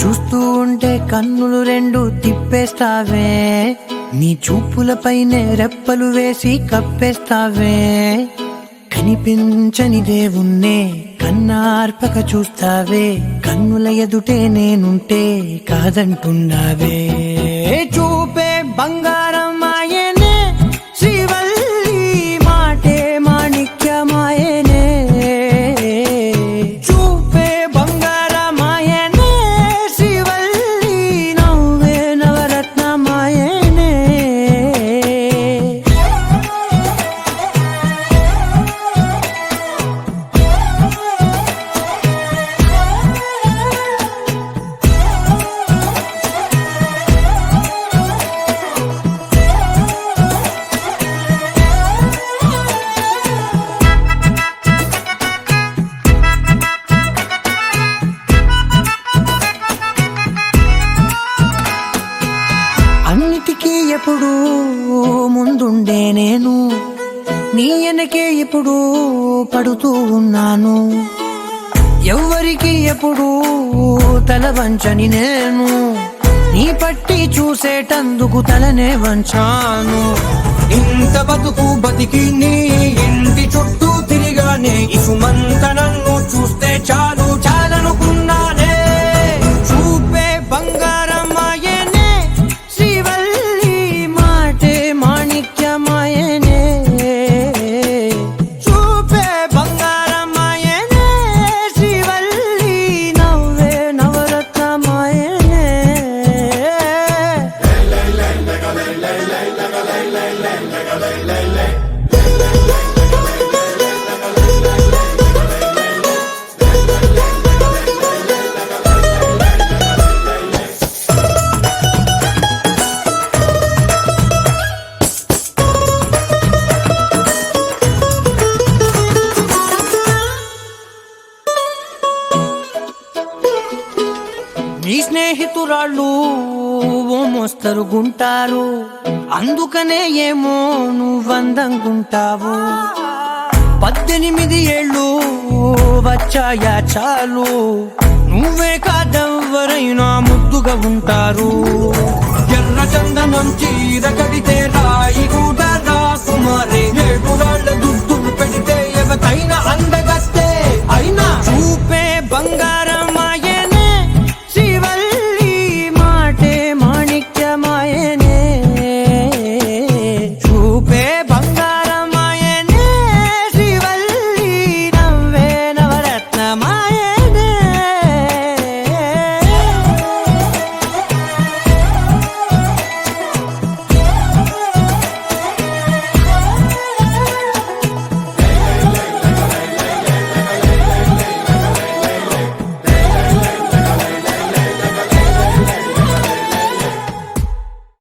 చూస్తూ ఉంటే కన్నులు రెండు తిప్పేస్తావే, నీ చూపులపైనే రెప్పలు వేసి కప్పేస్తావే. కనిపించని దేవుణ్ణే కన్నార్పక చూస్తావే, కన్నుల ఎదుటే నేనుంటే కాదంటున్నావే. చూపే బంగారం ఆయనే, శ్రీవల్లి మాటే మాణిక్యమాయనే. చూపే బంగారం ఆయనే, శ్రీవల్లి నవ్వే నవరత్నమాయనే. అన్నిటికీ ఎప్పుడు ముందుండే నేను, నీ వెనకే ఎప్పుడు పడుతూ ఉన్నాను. ఎవ్వరికి ఎప్పుడు తల వంచని నేను, నీ పట్టి చూసేటందుకు తలనే వంచాను. ఇంత బతుకు బతికి నీ ఇంటి చుట్టూ తిరిగానే, ఇసుమంత నన్ను చూస్తే చాలు చాలనుకున్నానే. చూపే బంగారం ఆయనే, శ్రీవల్లి మాటే మాణిక్యమాయనే. చూపే బంగారం ఆయనే, శ్రీవల్లి నవ్వే నవరత్నమాయనే. నీ స్నేహితురాళ్ళు ఓ మోస్తరుగుంటారు, అందుకనే ఏమో నువ్వందంగుంటావు. 18 ఏళ్ళు వచ్చాయా చాలు, నువ్వే కాదెవ్వరైనా ముద్దుగా ఉంటారు. ఎర్ర చందనం చీర కడితే రాయి కూడా రాకుమారే, ఏడుల